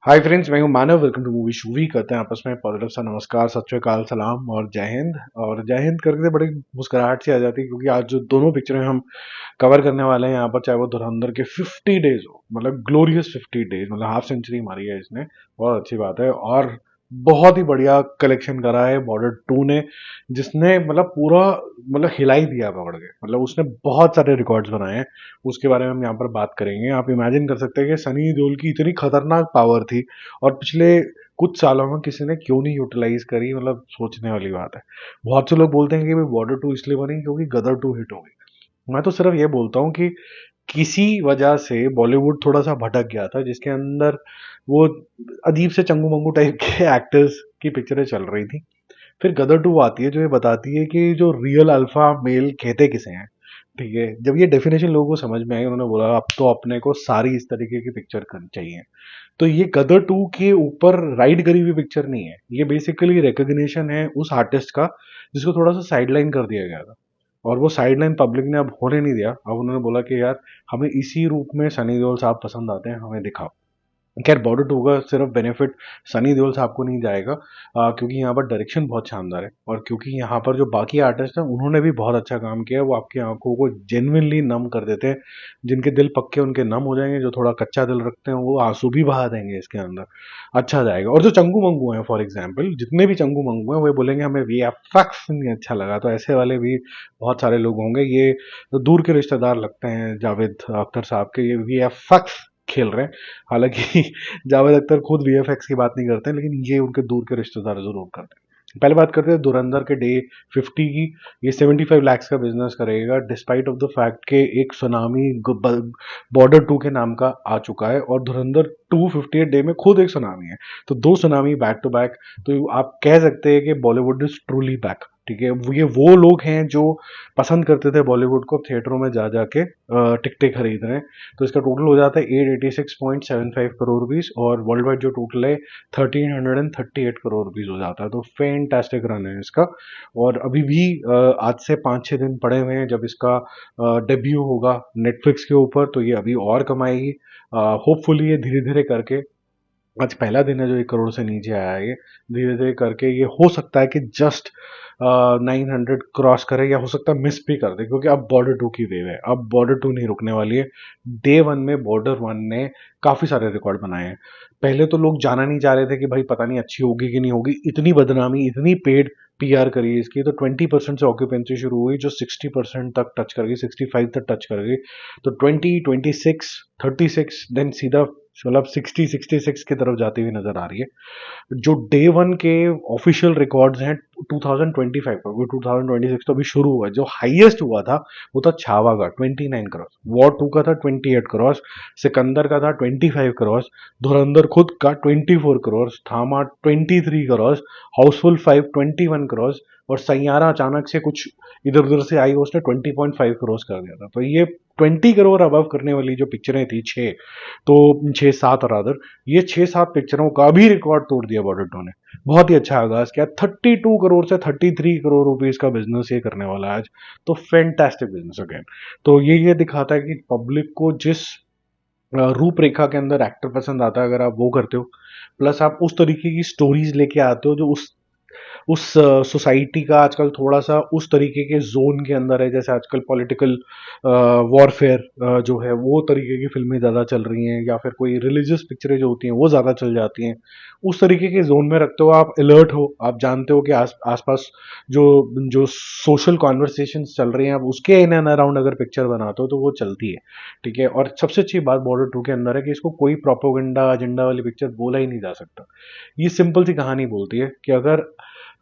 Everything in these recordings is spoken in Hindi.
हाय फ्रेंड्स, मैं हूं मानव। वेलकम टू मूवी शूवी। करते हैं आपस में पॉजिटिव सा नमस्कार, सत श्री अकाल, सलाम और जय हिंद। और जय हिंद करके बड़ी मुस्कुराहट सी आ जाती है क्योंकि आज जो दोनों पिक्चरें हम कवर करने वाले हैं यहाँ पर, चाहे वो धुरंधर के 50 डेज हो, मतलब ग्लोरियस 50 डेज, मतलब हाफ सेंचुरी मारी है इसने, बहुत अच्छी बात है। और बहुत ही बढ़िया कलेक्शन करा है बॉर्डर टू ने, जिसने मतलब पूरा मतलब हिला ही दिया पकड़ के। मतलब उसने बहुत सारे रिकॉर्ड्स बनाए हैं, उसके बारे में हम यहाँ पर बात करेंगे। आप इमेजिन कर सकते हैं कि सनी देओल की इतनी खतरनाक पावर थी और पिछले कुछ सालों में किसी ने क्यों नहीं यूटिलाइज करी, मतलब सोचने वाली बात है। बहुत से लोग बोलते हैं कि भाई बॉर्डर टू इसलिए बनी क्योंकि गदर टू हिट हो गई। मैं तो सिर्फ ये बोलता हूँ कि किसी वजह से बॉलीवुड थोड़ा सा भटक गया था, जिसके अंदर वो अजीब से चंगू मंगू टाइप के एक्टर्स की पिक्चरें चल रही थी। फिर गदर टू आती है जो ये बताती है कि जो रियल अल्फा मेल कहते किसे हैं। ठीक है, जब ये डेफिनेशन लोगों को समझ में आई, उन्होंने बोला अब तो अपने को सारी इस तरीके की पिक्चर करनी चाहिए। तो ये गदर टू के ऊपर राइड करी हुई पिक्चर नहीं है, ये बेसिकली रिकग्निशन है उस आर्टिस्ट का जिसको थोड़ा सा साइडलाइन कर दिया गया था। और वो साइडलाइन पब्लिक ने अब होने नहीं दिया। अब उन्होंने बोला कि यार हमें इसी रूप में सनी देओल साहब पसंद आते हैं, हमें दिखाओ। खैर बॉर्डर टू का सिर्फ बेनिफिट सनी देओल साहब को नहीं जाएगा, क्योंकि यहाँ पर डायरेक्शन बहुत शानदार है और क्योंकि यहाँ पर जो बाकी आर्टिस्ट हैं उन्होंने भी बहुत अच्छा काम किया है। वो आपकी आंखों को जेन्युइनली नम कर देते हैं। जिनके दिल पक्के उनके नम हो जाएंगे, जो थोड़ा कच्चा दिल रखते हैं वो आंसू भी बहा देंगे इसके अंदर। अच्छा जाएगा। और जो चंगू मंगू हैं, फॉर एग्जाम्पल जितने भी चंगू मंगू हैं, वो बोलेंगे हमें VFX नहीं अच्छा लगा, तो ऐसे वाले भी बहुत सारे लोग होंगे। ये तो दूर के रिश्तेदार लगते हैं जावेद अख्तर साहब के, ये VFX खेल रहे हैं। हालांकि जावेद अख्तर खुद VFX की बात नहीं करते हैं, लेकिन ये उनके दूर के रिश्तेदार जरूर करते हैं। पहले बात करते हैं धुरंधर के डे 50 की। ये 75 लाख का बिजनेस करेगा, डिस्पाइट ऑफ द फैक्ट के एक सुनामी बॉर्डर टू के नाम का आ चुका है और धुरंधर 258 डे में खुद एक सुनामी है। तो दो सुनामी बैक टू बैक। तो आप कह सकते हैं कि बॉलीवुड इज ट्रूली बैक। ठीक है, ये वो लोग हैं जो पसंद करते थे बॉलीवुड को, थिएटरों में जा जाके टिकटें खरीद रहे हैं। तो इसका टोटल हो जाता है 886.75 करोड़ रुपीस और वर्ल्ड वाइड जो टोटल है 1338 करोड़ रुपीस हो जाता है। तो फैंटास्टिक रन है इसका। और अभी भी आज से 5-6 दिन पड़े हुए हैं जब इसका डेब्यू होगा नेटफ्लिक्स के ऊपर, तो ये अभी और कमाएगी। होपफुली ये धीरे धीरे करके, आज पहला दिन है जो 1 करोड़ से नीचे आया है, ये धीरे धीरे करके ये हो सकता है कि जस्ट 900 क्रॉस करे, या हो सकता है मिस भी कर दे, क्योंकि अब बॉर्डर टू की वेव है। अब बॉर्डर टू नहीं रुकने वाली है। डे वन में बॉर्डर वन ने काफी सारे रिकॉर्ड बनाए हैं। पहले तो लोग जाना नहीं चाह रहे थे कि भाई पता नहीं अच्छी होगी कि नहीं होगी, इतनी बदनामी, इतनी पेड PR करी इसकी। तो 20% से ऑक्यूपेंसी शुरू हुई, जो 60% तक टच कर गई, 65 तक टच कर गई। तो 20, 26, 36 देन सीधा मतलब 60-66 की तरफ जाती हुई नजर आ रही है। जो डे वन के ऑफिशियल रिकॉर्ड्स हैं 2025 का, 2026 तो अभी शुरू हुआ है, जो हाईएस्ट हुआ था वो था छावा का 29 करोड़, वॉर टू का था 28 करोड़, सिकंदर का था 25 करोड़, धुरंधर खुद का 24 करोड़, थामा 23 करोड़, हाउसफुल 5 21 करोड़, और सैयारा अचानक से कुछ इधर उधर से आई, उसने 20.5 करोड़ कर दिया था। तो ये 20 करोड़ अबव करने वाली जो पिक्चरें थी, छः, तो 6-7 रादर, ये 6-7 पिक्चरों का भी रिकॉर्ड तोड़ दिया बॉर्डर टू ने। बहुत ही अच्छा आगाज किया। 32 करोड़ से 33 करोड़ रुपीज का बिजनेस ये करने वाला है आज। तो फैंटास्टिक बिजनेस अगेन। तो ये दिखाता है कि पब्लिक को जिस रूपरेखा के अंदर एक्टर पसंद आता है, अगर आप वो करते हो, प्लस आप उस तरीके की स्टोरीज लेके आते हो जो उस सोसाइटी का आजकल थोड़ा सा उस तरीके के जोन के अंदर है, जैसे आजकल पॉलिटिकल वॉरफेयर जो है वो तरीके की फिल्में ज़्यादा चल रही हैं, या फिर कोई रिलीजियस पिक्चरें जो होती हैं वो ज़्यादा चल जाती हैं। उस तरीके के जोन में रखते हो, आप अलर्ट हो, आप जानते हो कि आसपास जो जो सोशल कॉन्वर्सेशन चल रही हैं, आप उसके इन एंड अराउंड अगर पिक्चर बनाते हो तो वो चलती है। ठीक है, और सबसे अच्छी बात बॉर्डर टू के अंदर है कि इसको कोई प्रोपोगंडा एजेंडा वाली पिक्चर बोला ही नहीं जा सकता। ये सिंपल सी कहानी बोलती है कि अगर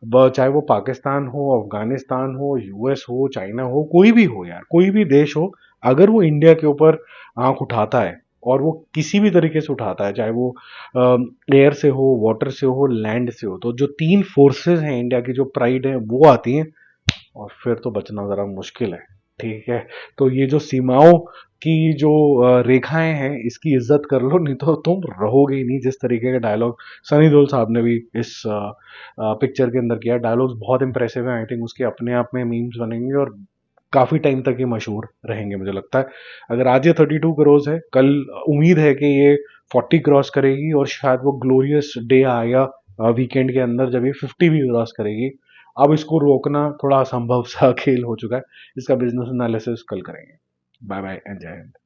चाहे वो पाकिस्तान हो, अफगानिस्तान हो, US हो, चाइना हो, कोई भी हो यार, कोई भी देश हो, अगर वो इंडिया के ऊपर आंख उठाता है, और वो किसी भी तरीके से उठाता है, चाहे वो एयर से हो, वाटर से हो, लैंड से हो, तो जो तीन फोर्सेस हैं इंडिया की, जो प्राइड है, वो आती हैं, और फिर तो बचना जरा मुश्किल है। ठीक है, तो ये जो सीमाओं की जो रेखाएं हैं, इसकी इज्जत कर लो, नहीं तो तुम रहोगे ही नहीं। जिस तरीके का डायलॉग सनी देओल साहब ने भी इस पिक्चर के अंदर किया, डायलॉग्स बहुत इंप्रेसिव है। आई थिंक उसके अपने आप में मीम्स बनेंगे और काफी टाइम तक ये मशहूर रहेंगे, मुझे लगता है। अगर आज ये 32 करोड़ है, कल उम्मीद है कि ये 40 क्रॉस करेगी और शायद वो ग्लोरियस डे आएगा वीकेंड के अंदर जब ये 50 भी क्रॉस करेगी। अब इसको रोकना थोड़ा असंभव सा खेल हो चुका है। इसका बिजनेस एनालिसिस कल करेंगे। बाय बाय एंड जय हिंद।